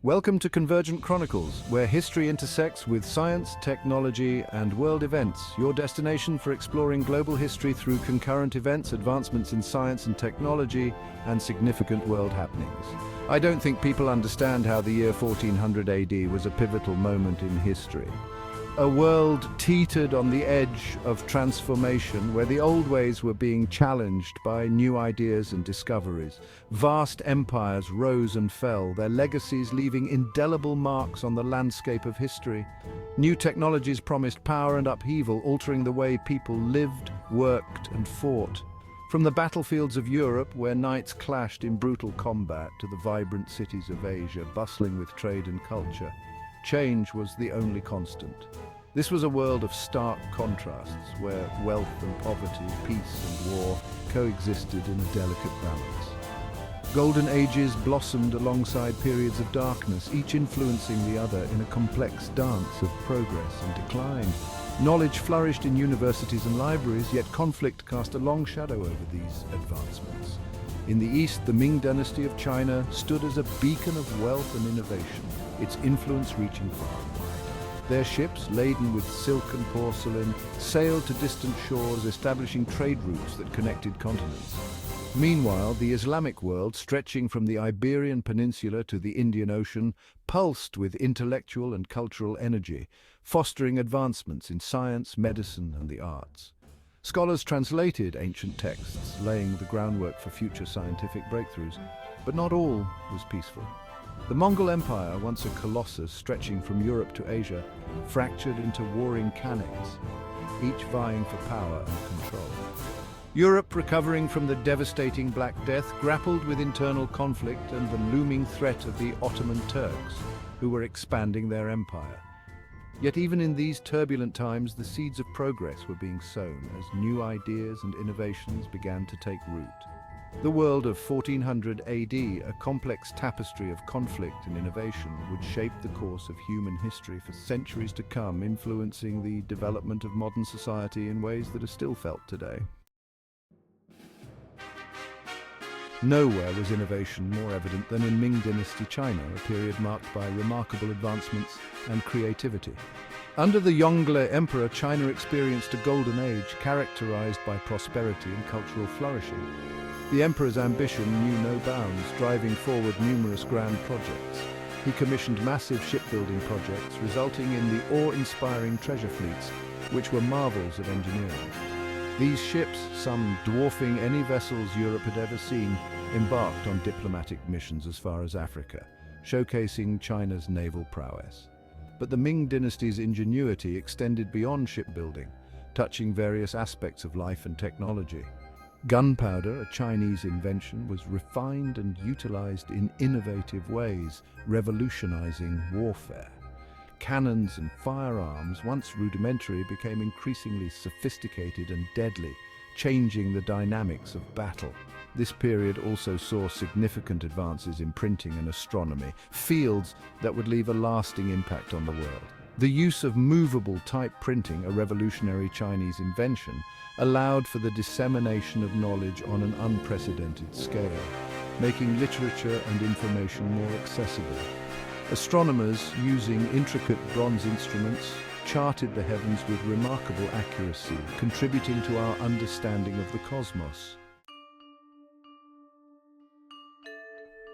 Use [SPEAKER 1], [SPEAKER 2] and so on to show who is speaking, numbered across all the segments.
[SPEAKER 1] Welcome to Convergent Chronicles, where history intersects with science, technology, and world events, your destination for exploring global history through concurrent events, advancements in science and technology, and significant world happenings. I don't think people understand how the year 1400 AD was a pivotal moment in history. A world teetered on the edge of transformation, where the old ways were being challenged by new ideas and discoveries. Vast empires rose and fell, their legacies leaving indelible marks on the landscape of history. New technologies promised power and upheaval, altering the way people lived, worked, and fought. From the battlefields of Europe, where knights clashed in brutal combat, to the vibrant cities of Asia, bustling with trade and culture, change was the only constant. This was a world of stark contrasts, where wealth and poverty, peace and war coexisted in a delicate balance. Golden ages blossomed alongside periods of darkness, each influencing the other in a complex dance of progress and decline. Knowledge flourished in universities and libraries, yet conflict cast a long shadow over these advancements. In the East, the Ming dynasty of China stood as a beacon of wealth and innovation, its influence reaching far and wide. Their ships, laden with silk and porcelain, sailed to distant shores, establishing trade routes that connected continents. Meanwhile, the Islamic world, stretching from the Iberian Peninsula to the Indian Ocean, pulsed with intellectual and cultural energy, fostering advancements in science, medicine, and the arts. Scholars translated ancient texts, laying the groundwork for future scientific breakthroughs, but not all was peaceful. The Mongol Empire, once a colossus stretching from Europe to Asia, fractured into warring khanates, each vying for power and control. Europe, recovering from the devastating Black Death, grappled with internal conflict and the looming threat of the Ottoman Turks, who were expanding their empire. Yet even in these turbulent times, the seeds of progress were being sown as new ideas and innovations began to take root. The world of 1400 AD, a complex tapestry of conflict and innovation, would shape the course of human history for centuries to come, influencing the development of modern society in ways that are still felt today. Nowhere was innovation more evident than in Ming Dynasty China, a period marked by remarkable advancements and creativity. Under the Yongle Emperor, China experienced a golden age characterized by prosperity and cultural flourishing. The emperor's ambition knew no bounds, driving forward numerous grand projects. He commissioned massive shipbuilding projects, resulting in the awe-inspiring treasure fleets, which were marvels of engineering. These ships, some dwarfing any vessels Europe had ever seen, embarked on diplomatic missions as far as Africa, showcasing China's naval prowess. But the Ming dynasty's ingenuity extended beyond shipbuilding, touching various aspects of life and technology. Gunpowder, a Chinese invention, was refined and utilized in innovative ways, revolutionizing warfare. Cannons and firearms, once rudimentary, became increasingly sophisticated and deadly, changing the dynamics of battle. This period also saw significant advances in printing and astronomy, fields that would leave a lasting impact on the world. The use of movable type printing, a revolutionary Chinese invention, allowed for the dissemination of knowledge on an unprecedented scale, making literature and information more accessible. Astronomers, using intricate bronze instruments, charted the heavens with remarkable accuracy, contributing to our understanding of the cosmos.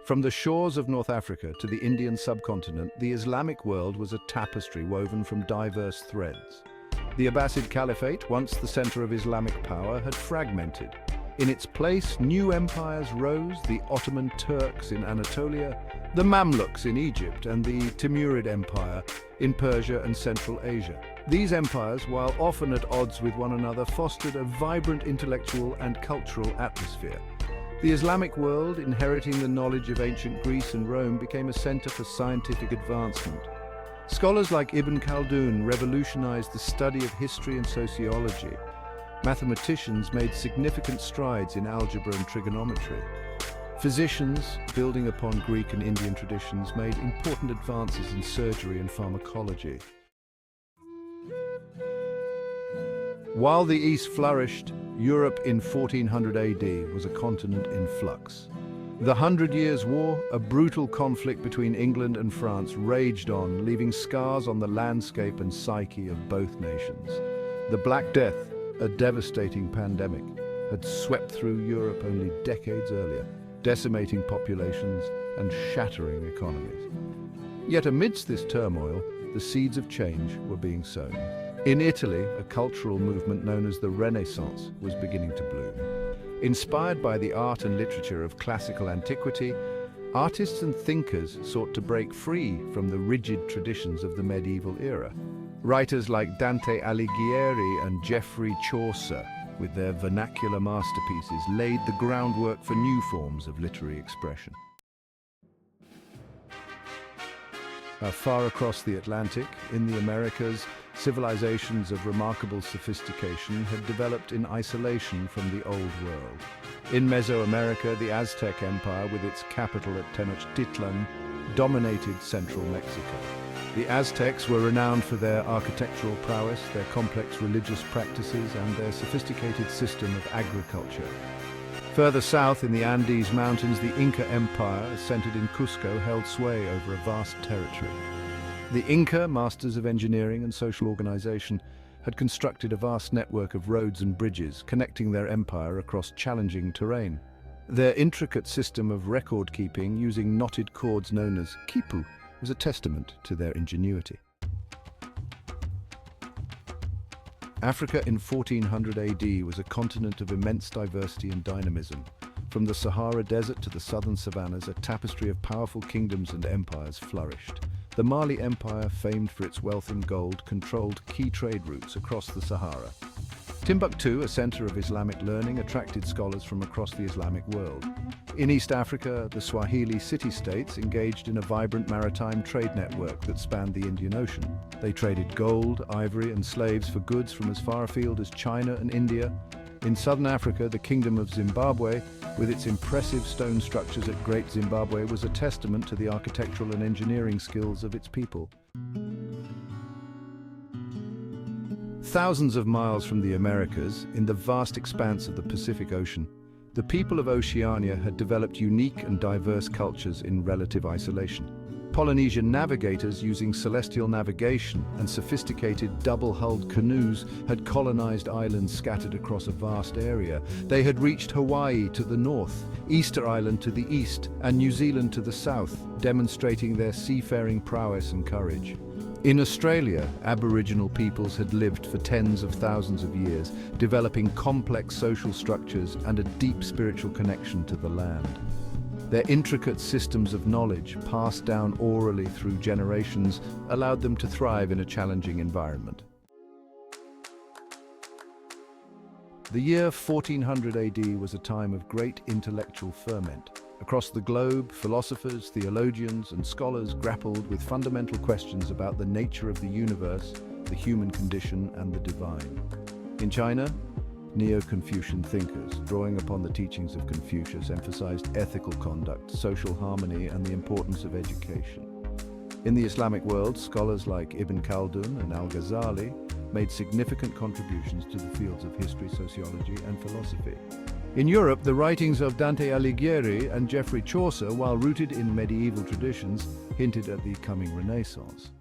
[SPEAKER 1] From the shores of North Africa to the Indian subcontinent, the Islamic world was a tapestry woven from diverse threads. The Abbasid Caliphate, once the center of Islamic power, had fragmented. In its place, new empires rose: the Ottoman Turks in Anatolia, the Mamluks in Egypt, and the Timurid Empire in Persia and Central Asia. These empires, while often at odds with one another, fostered a vibrant intellectual and cultural atmosphere. The Islamic world, inheriting the knowledge of ancient Greece and Rome, became a center for scientific advancement. Scholars like Ibn Khaldun revolutionized the study of history and sociology. Mathematicians made significant strides in algebra and trigonometry. Physicians, building upon Greek and Indian traditions, made important advances in surgery and pharmacology. While the East flourished, Europe in 1400 AD was a continent in flux. The Hundred Years' War, a brutal conflict between England and France, raged on, leaving scars on the landscape and psyche of both nations. The Black Death, a devastating pandemic, had swept through Europe only decades earlier, decimating populations and shattering economies. Yet amidst this turmoil, the seeds of change were being sown. In Italy, a cultural movement known as the Renaissance was beginning to bloom. Inspired by the art and literature of classical antiquity, artists and thinkers sought to break free from the rigid traditions of the medieval era. Writers like Dante Alighieri and Geoffrey Chaucer, with their vernacular masterpieces, laid the groundwork for new forms of literary expression. Far across the Atlantic, in the Americas, civilizations of remarkable sophistication had developed in isolation from the Old World. In Mesoamerica, the Aztec Empire, with its capital at Tenochtitlan, dominated central Mexico. The Aztecs were renowned for their architectural prowess, their complex religious practices, and their sophisticated system of agriculture. Further south in the Andes Mountains, the Inca Empire, centered in Cusco, held sway over a vast territory. The Inca, masters of engineering and social organization, had constructed a vast network of roads and bridges, connecting their empire across challenging terrain. Their intricate system of record-keeping using knotted cords known as quipu was a testament to their ingenuity. Africa in 1400 AD was a continent of immense diversity and dynamism. From the Sahara Desert to the southern savannas, a tapestry of powerful kingdoms and empires flourished. The Mali Empire, famed for its wealth in gold, controlled key trade routes across the Sahara. Timbuktu, a center of Islamic learning, attracted scholars from across the Islamic world. In East Africa, the Swahili city-states engaged in a vibrant maritime trade network that spanned the Indian Ocean. They traded gold, ivory, and slaves for goods from as far afield as China and India. In southern Africa, the Kingdom of Zimbabwe, with its impressive stone structures at Great Zimbabwe, was a testament to the architectural and engineering skills of its people. Thousands of miles from the Americas, in the vast expanse of the Pacific Ocean, the people of Oceania had developed unique and diverse cultures in relative isolation. Polynesian navigators using celestial navigation and sophisticated double-hulled canoes had colonized islands scattered across a vast area. They had reached Hawaii to the north, Easter Island to the east, and New Zealand to the south, demonstrating their seafaring prowess and courage. In Australia, Aboriginal peoples had lived for tens of thousands of years, developing complex social structures and a deep spiritual connection to the land. Their intricate systems of knowledge, passed down orally through generations, allowed them to thrive in a challenging environment. The year 1400 AD was a time of great intellectual ferment. Across the globe, philosophers, theologians, and scholars grappled with fundamental questions about the nature of the universe, the human condition, and the divine. In China, Neo-Confucian thinkers, drawing upon the teachings of Confucius, emphasized ethical conduct, social harmony, and the importance of education. In the Islamic world, scholars like Ibn Khaldun and Al-Ghazali made significant contributions to the fields of history, sociology, and philosophy. In Europe, the writings of Dante Alighieri and Geoffrey Chaucer, while rooted in medieval traditions, hinted at the coming Renaissance.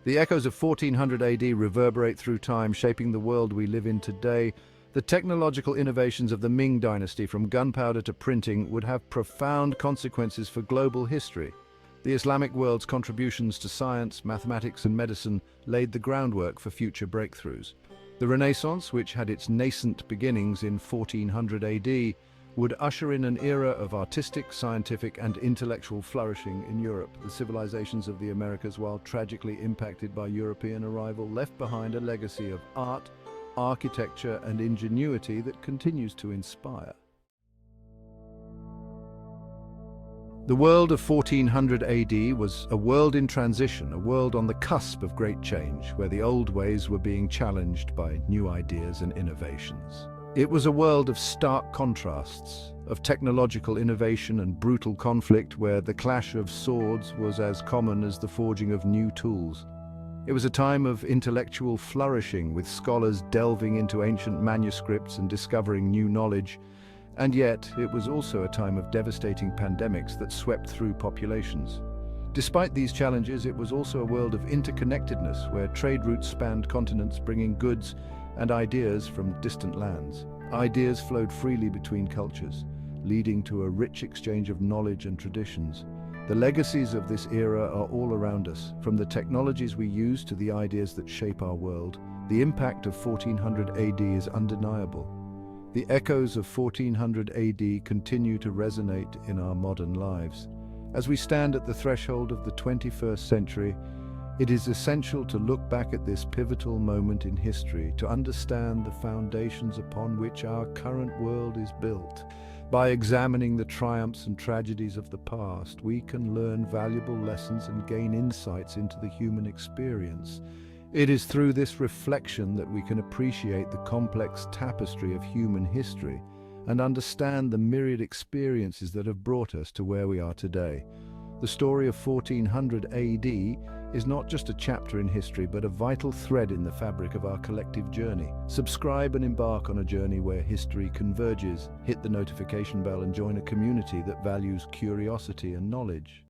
[SPEAKER 1] The echoes of 1400 AD reverberate through time, shaping the world we live in today. The technological innovations of the Ming dynasty, from gunpowder to printing, would have profound consequences for global history. The Islamic world's contributions to science, mathematics, and medicine laid the groundwork for future breakthroughs. The Renaissance, which had its nascent beginnings in 1400 AD, would usher in an era of artistic, scientific, and intellectual flourishing in Europe. The civilizations of the Americas, while tragically impacted by European arrival, left behind a legacy of art, architecture, and ingenuity that continues to inspire. The world of 1400 AD was a world in transition, a world on the cusp of great change, where the old ways were being challenged by new ideas and innovations. It was a world of stark contrasts, of technological innovation and brutal conflict, where the clash of swords was as common as the forging of new tools. It was a time of intellectual flourishing, with scholars delving into ancient manuscripts and discovering new knowledge. And yet, it was also a time of devastating pandemics that swept through populations. Despite these challenges, it was also a world of interconnectedness where trade routes spanned continents, bringing goods and ideas from distant lands. Ideas flowed freely between cultures, leading to a rich exchange of knowledge and traditions. The legacies of this era are all around us, from the technologies we use to the ideas that shape our world. The impact of 1400 AD is undeniable. The echoes of 1400 AD continue to resonate in our modern lives. As we stand at the threshold of the 21st century, it is essential to look back at this pivotal moment in history to understand the foundations upon which our current world is built. By examining the triumphs and tragedies of the past, we can learn valuable lessons and gain insights into the human experience. It is through this reflection that we can appreciate the complex tapestry of human history and understand the myriad experiences that have brought us to where we are today. The story of 1400 AD is not just a chapter in history, but a vital thread in the fabric of our collective journey. Subscribe and embark on a journey where history converges. Hit the notification bell and join a community that values curiosity and knowledge.